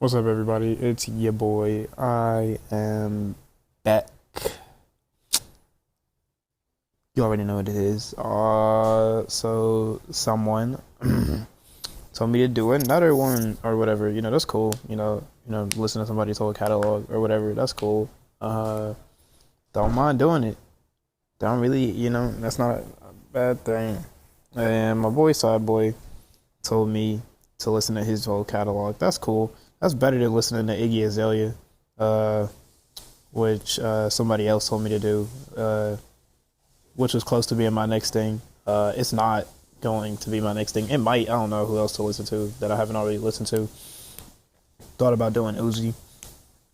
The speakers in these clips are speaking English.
What's up, everybody? It's your boy. I am back. You already know what it is. So someone told me to do another one or whatever. That's cool. Listen to somebody's whole catalog or whatever. That's cool. Don't mind doing it. Don't really, that's not a bad thing. And my boy Sadboi told me to listen to his whole catalog. That's cool. That's better than listening to Iggy Azalea, uh, which somebody else told me to do, which was close to being my next thing. It's not going to be my next thing. It might. I don't know who else to listen to that I haven't already listened to. Thought about doing Uzi,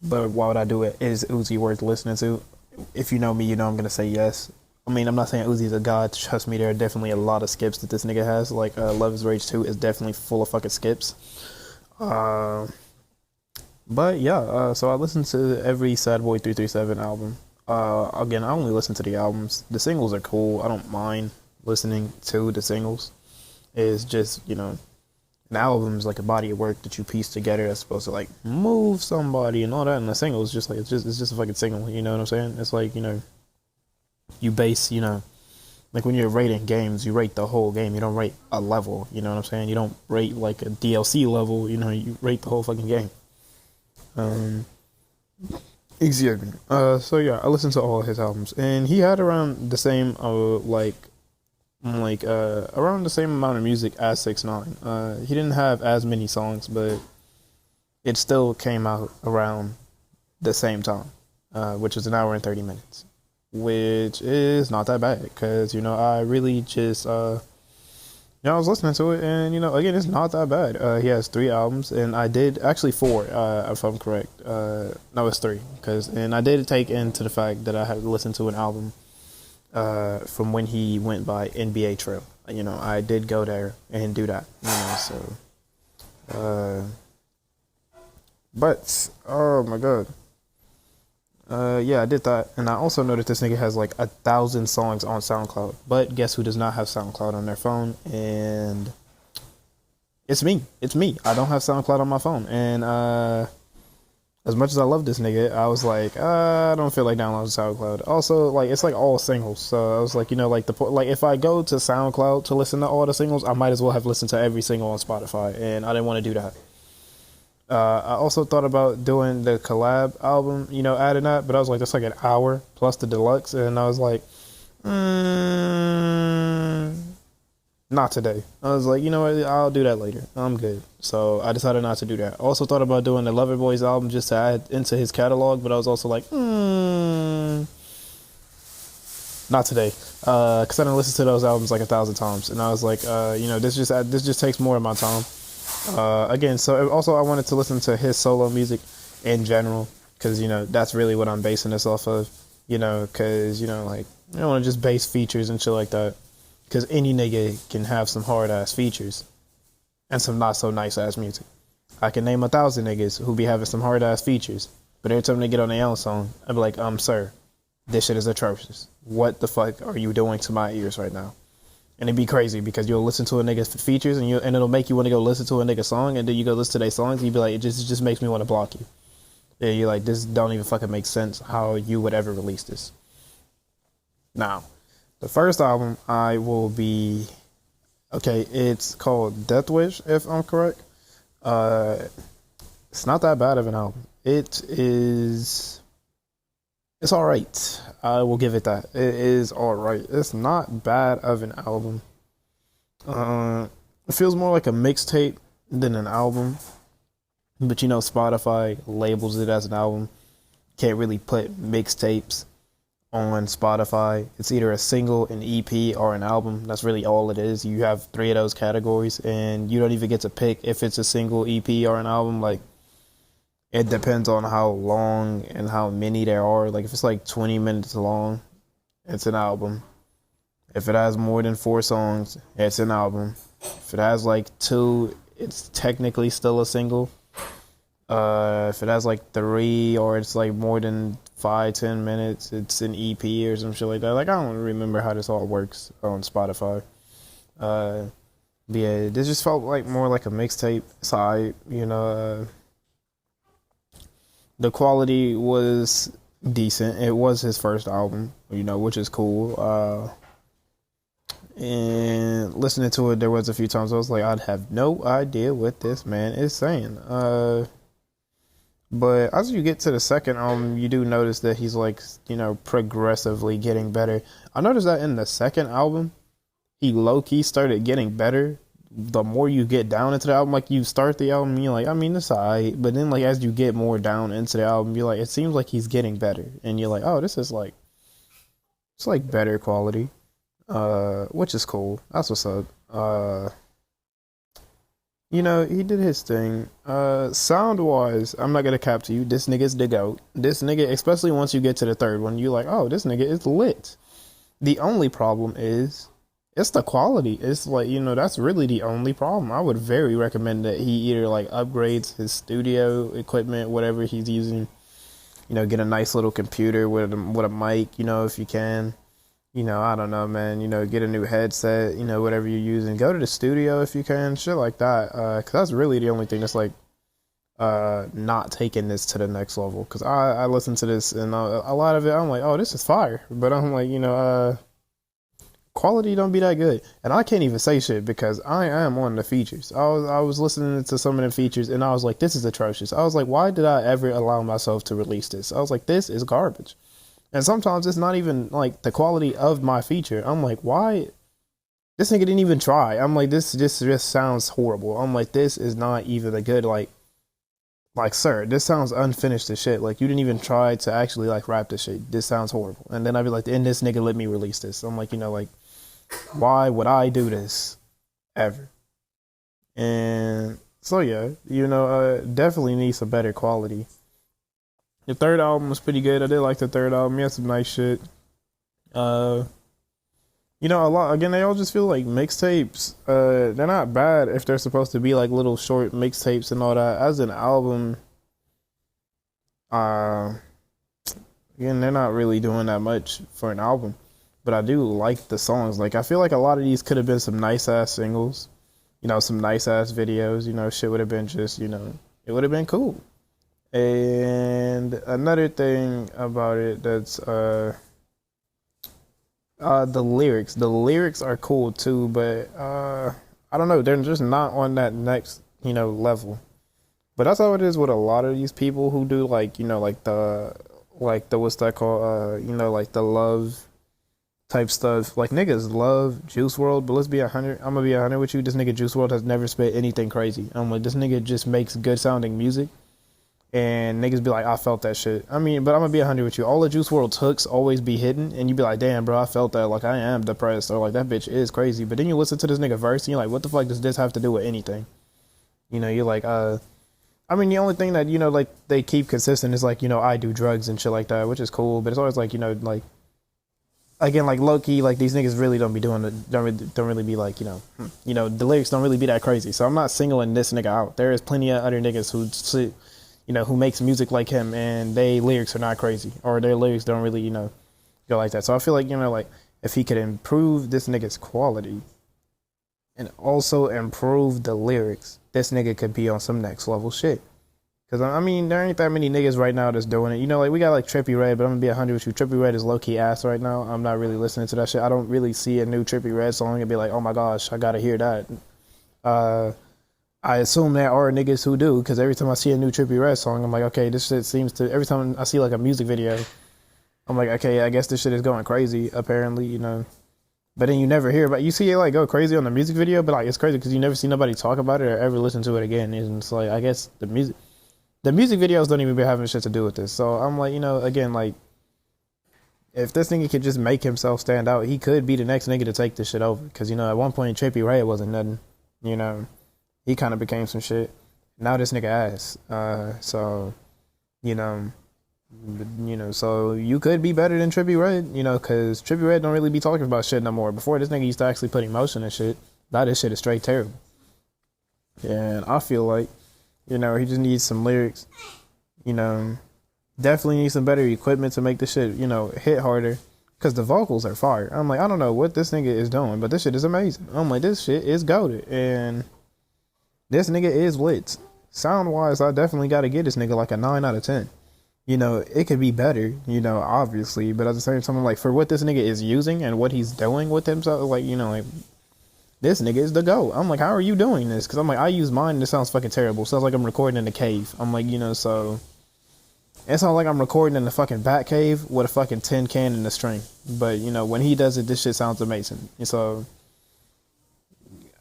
but why would I do it? Is Uzi worth listening to? If you know me, you know I'm gonna say yes. I mean, I'm not saying Uzi's a god. Trust me, there are definitely a lot of skips that this nigga has. Like, Love is Rage 2 is definitely full of fucking skips. Uh, but yeah, so I listened to every Sadboi337 album. Again, I only listen to the albums. The singles are cool. I don't mind listening to the singles. It's just, an album is like a body of work that you piece together that's supposed to like move somebody and all that. And the single is just like it's just a fucking single. You know what I'm saying? It's like you base like when you're rating games, you rate the whole game. You don't rate a level. You know what I'm saying? You don't rate like a DLC level. You rate the whole fucking game. Um, Exactly. So yeah, I listened to all of his albums, and he had around the same around the same amount of music as 6ix9ine. He didn't have as many songs, but it still came out around the same time, which was an hour and 30 minutes, which is not that bad because I really just I was listening to it, and again, it's not that bad. He has 3 albums, and I did actually 4, if I'm correct. No, it's 3, and I did take into the fact that I had listened to an album from when he went by NBA Trail. I did go there and do that. Uh, but oh my god, yeah, I did that, and I also noticed this nigga has like 1,000 songs on SoundCloud. But guess who does not have SoundCloud on their phone? And it's me. It's me. I don't have SoundCloud on my phone, and as much as I love this nigga, I was like, I don't feel like downloading SoundCloud. Also, like it's like all singles, so I was like, like if I go to SoundCloud to listen to all the singles, I might as well have listened to every single on Spotify, and I didn't want to do that. I also thought about doing the collab album, adding that, but I was like, that's like an hour plus the deluxe, and I was like, not today. I was like, you know what, I'll do that later. I'm good. So I decided not to do that. Also thought about doing the Lover Boys album just to add into his catalog, but I was also like, not today, because I didn't listen to those albums like 1,000 times, and I was like, this just takes more of my time. Again, so also I wanted to listen to his solo music in general because that's really what I'm basing this off of. Because like I don't want to just base features and shit like that. Because any nigga can have some hard ass features and some not so nice ass music. I can name 1,000 niggas who be having some hard ass features, but every time they get on their own song, I'd be like, sir, this shit is atrocious. What the fuck are you doing to my ears right now? And it'd be crazy because you'll listen to a nigga's features and it'll make you want to go listen to a nigga song, and then you go listen to their songs and you be like, it just makes me want to block you. Yeah, you're like, this don't even fucking make sense how you would ever release this. Now, the first album I will be okay, it's called Death Wish, if I'm correct. Uh it's not that bad of an album. It's alright. I will give it that. It is alright. It's not bad of an album. It feels more like a mixtape than an album. But Spotify labels it as an album. Can't really put mixtapes on Spotify. It's either a single, an EP, or an album. That's really all it is. You have 3 of those categories, and you don't even get to pick if it's a single, EP, or an album. Like, it depends on how long and how many there are. Like, if it's like 20 minutes long, it's an album. If it has more than 4 songs, it's an album. If it has like 2, it's technically still a single. If it has like 3 or it's like more than 5-10 minutes, it's an EP or some shit like that. Like, I don't remember how this all works on Spotify. But yeah, this just felt like more like a mixtape side, The quality was decent. It was his first album, which is cool. And listening to it, there was a few times I was like, I'd have no idea what this man is saying. But as you get to the second album, you do notice that he's like, progressively getting better. I noticed that in the second album, he low key started getting better. The more you get down into the album, like you start the album, you're like, I mean, it's alright. But then, like, as you get more down into the album, you're like, it seems like he's getting better, and you're like, oh, this is like, it's like better quality, which is cool. That's what's up. He did his thing. Sound wise, I'm not gonna cap to you. This nigga's the GOAT. This nigga, especially once you get to the third one, you're like, oh, this nigga is lit. The only problem is, it's the quality. It's like, that's really the only problem. I would very recommend that he either like upgrades his studio equipment, whatever he's using, get a nice little computer with a mic, if you can. I don't know, man, get a new headset, whatever you're using. Go to the studio if you can, shit like that. Cause that's really the only thing that's like not taking this to the next level. Cause I listened to this and a lot of it, I'm like, oh, this is fire. But I'm like, quality don't be that good, and I can't even say shit because I am on the features. I was listening to some of the features, and I was like, this is atrocious. I was like, why did I ever allow myself to release this? I was like, this is garbage. And sometimes it's not even like the quality of my feature. I'm like, why? This nigga didn't even try. I'm like, this just sounds horrible. I'm like, this is not even a good like, sir, this sounds unfinished as shit. Like, you didn't even try to actually like rap this shit. This sounds horrible. And then I'd be like, and this nigga let me release this. I'm like, like, why would I do this ever? And so yeah, definitely need some better quality. The third album was pretty good. I did like the third album. He had some nice shit. A lot again, they all just feel like mixtapes. They're not bad if they're supposed to be like little short mixtapes and all that. As an album, again, they're not really doing that much for an album. But I do like the songs. Like, I feel like a lot of these could have been some nice ass singles, some nice ass videos. Shit would have been just, it would have been cool. And another thing about it that's the lyrics. The lyrics are cool too, but I don't know. They're just not on that next level. But that's how it is with a lot of these people who do like like the what's that called? Like the love type stuff. Like, niggas love Juice WRLD, but let's be 100. I'm gonna be 100 with you. This nigga Juice WRLD has never spit anything crazy. I'm like, this nigga just makes good sounding music, and niggas be like, I felt that shit. I mean, but I'm gonna be 100 with you. All of Juice WRLD's hooks always be hidden, and you be like, damn, bro, I felt that. Like, I am depressed, or like, that bitch is crazy. But then you listen to this nigga verse, and you're like, what the fuck does this have to do with anything? You're like, I mean, the only thing that like they keep consistent is like, I do drugs and shit like that, which is cool. But it's always like, like, again, like, low key, like, these niggas really don't be doing it. Don't really be like, the lyrics don't really be that crazy. So I'm not singling this nigga out. There is plenty of other niggas who who makes music like him, and they lyrics are not crazy, or their lyrics don't really go like that. So I feel like like if he could improve this nigga's quality and also improve the lyrics, this nigga could be on some next level shit. Because, I mean, there ain't that many niggas right now that's doing it. Like, we got, like, Trippie Redd, but I'm going to be 100 with you. Trippie Redd is low-key ass right now. I'm not really listening to that shit. I don't really see a new Trippie Redd song and be like, oh, my gosh, I got to hear that. I assume there are niggas who do, because every time I see a new Trippie Redd song, I'm like, okay, this shit seems to... Every time I see, like, a music video, I'm like, okay, I guess this shit is going crazy, apparently, But then you never hear about... You see it, like, go crazy on the music video, but, like, it's crazy because you never see nobody talk about it or ever listen to it again. And it's like, I guess the music videos don't even be having shit to do with this. So I'm like, again, like, if this nigga could just make himself stand out, he could be the next nigga to take this shit over. Because, at one point, Trippie Redd wasn't nothing. He kind of became some shit. Now this nigga ass. So you could be better than Trippie Redd, because Trippie Redd don't really be talking about shit no more. Before, this nigga used to actually put emotion and shit. Now this shit is straight terrible. And I feel like, he just needs some lyrics, definitely needs some better equipment to make the shit, hit harder. Because the vocals are fire. I'm like, I don't know what this nigga is doing, but this shit is amazing. I'm like, this shit is goated. And this nigga is lit. Sound-wise, I definitely got to give this nigga like a 9 out of 10. You know, it could be better, you know, obviously, but at the same time, like, for what this nigga is using and what he's doing with himself, like, you know, like, this nigga is the GOAT. I'm like, how are you doing this? Because I'm like, I use mine and it sounds fucking terrible. Sounds like I'm recording in a cave. I'm like, you know, so it sounds like I'm recording in the fucking bat cave with a fucking tin can and a string. But, you know, when he does it, this shit sounds amazing. So,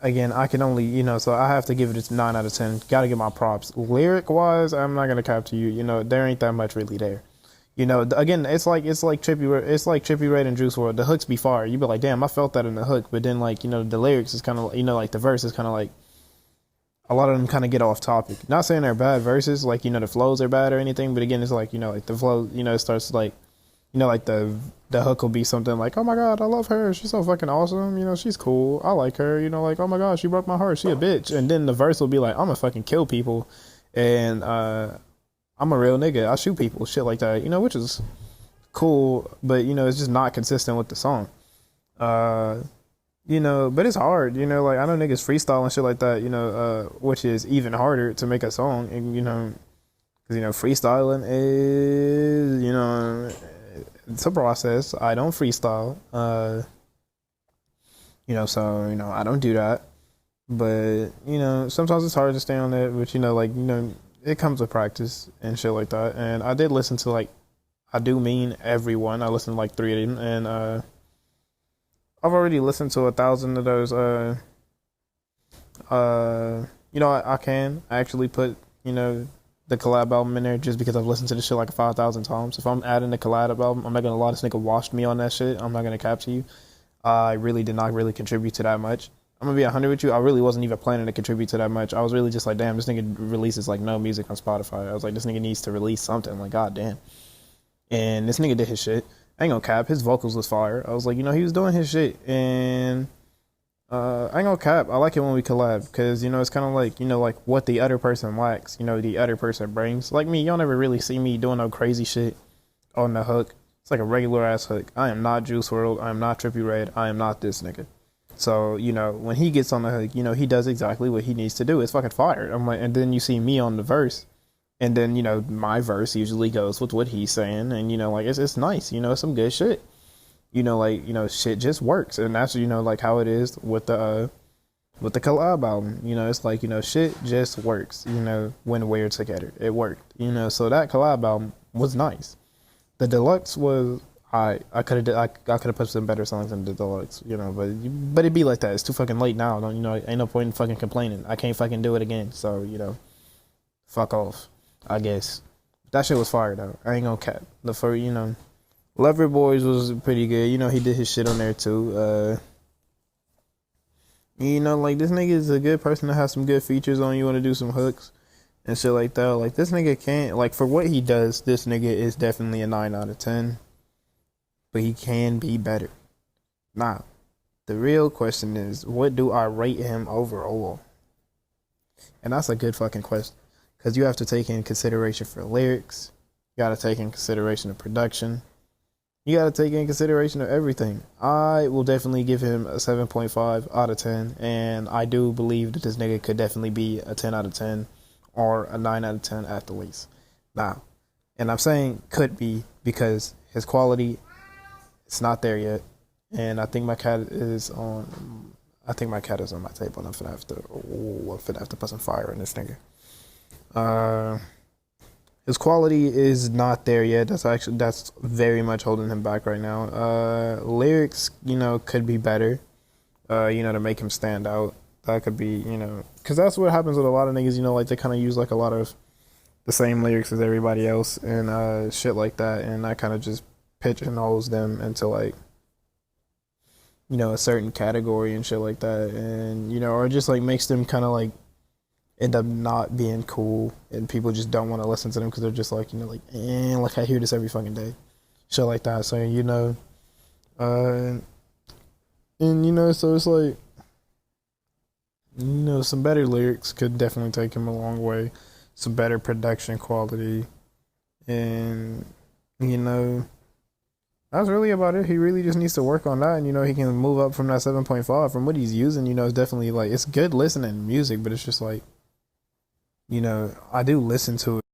again, I can only, you know, so I have to give it a 9 out of 10. Gotta give my props. Lyric wise, I'm not gonna cap to you. You know, there ain't that much really there. You know, again, Trippie Redd and Juice WRLD. The hooks be fire. You be like, damn, I felt that in the hook. But then, like, you know, the lyrics is kind of, you know, like the verse is kind of like, a lot of them kind of get off topic. Not saying they're bad verses, like, you know, the flows are bad or anything. But again, it's like, you know, like the flow, you know, it starts like, you know, like the hook will be something like, oh my god, I love her. She's so fucking awesome. You know, she's cool. I like her. You know, like, oh my god, she broke my heart. She a bitch. And then the verse will be like, I'm gonna fucking kill people, and I'm a real nigga. I shoot people. Shit like that. You know, which is cool, but you know, it's just not consistent with the song. Uh, you know, but it's hard. You know, like, I know niggas freestyle and shit like that. You know, which is even harder to make a song. And you know, because you know, freestyling is, you know, it's a process. I don't freestyle. You know, so you know, I don't do that. But you know, sometimes it's hard to stay on that. But you know, like, you know, it comes with practice and shit like that. And I did listen to, like, I do mean everyone. I listened to like 3 of them, and I've already listened to 1,000 of those. You know, I can actually put, you know, the collab album in there just because I've listened to the shit like 5,000 times. If I'm adding the collab album, I'm not gonna lie, this nigga washed me on that shit. I'm not gonna cap to you. I really did not really contribute to that much. I'm gonna be 100 with you. I really wasn't even planning to contribute to that much. I was really just like, damn, this nigga releases like no music on Spotify. I was like, this nigga needs to release something. Like, god damn. And this nigga did his shit. I ain't gonna cap. His vocals was fire. I was like, you know, he was doing his shit. And I ain't gonna cap. I like it when we collab because, you know, it's kind of like, you know, like what the other person lacks, you know, the other person brings. Like me, y'all never really see me doing no crazy shit on the hook. It's like a regular ass hook. I am not Juice WRLD. I am not Trippie Redd. I am not this nigga. So, you know, when he gets on the hook, you know, he does exactly what he needs to do. It's fucking fire. I'm like, and then you see me on the verse, and then, you know, my verse usually goes with what he's saying, and, you know, like, it's nice, you know, some good shit. You know, like, you know, shit just works, and that's, you know, like how it is with the collab album. You know, it's like, you know, shit just works, you know, when we're together. It worked, you know, so that collab album was nice. The deluxe was, I could have put some better songs in the deluxe, you know, but it'd be like that. It's too fucking late now. Don't, you know, ain't no point in fucking complaining. I can't fucking do it again. So, you know, fuck off, I guess. That shit was fire though. I ain't gonna cap. The first, you know, Lover Boys was pretty good. You know, he did his shit on there too. You know, like, this nigga is a good person to have some good features on. You want to do some hooks and shit like that. Like, this nigga can't, like, for what he does, this nigga is definitely a 9 out of 10. But he can be better. Now, the real question is, what do I rate him overall? And that's a good fucking question. Because you have to take in consideration for lyrics. You got to take in consideration of production. You got to take in consideration of everything. I will definitely give him a 7.5 out of 10. And I do believe that this nigga could definitely be a 10 out of 10. Or a 9 out of 10 at the least. Now, and I'm saying could be because his quality, it's not there yet, and I think my cat is on. I think my cat is on my table, and I'm finna have to put some fire in this nigga. His quality is not there yet. That's very much holding him back right now. Lyrics, you know, could be better. You know, to make him stand out. That could be, you know, because that's what happens with a lot of niggas. You know, like, they kind of use like a lot of the same lyrics as everybody else and shit like that, and that kind of just pigeonholes them into, like, you know, a certain category and shit like that, and, you know, or just like makes them kind of like end up not being cool, and people just don't want to listen to them because they're just like, you know, like I hear this every fucking day, shit like that. So, you know, and you know, so it's like, you know, some better lyrics could definitely take him a long way, some better production quality, and, you know, that's really about it. He really just needs to work on that, and, you know, he can move up from that 7.5 from what he's using. You know, it's definitely like, it's good listening music, but it's just like, you know, I do listen to it.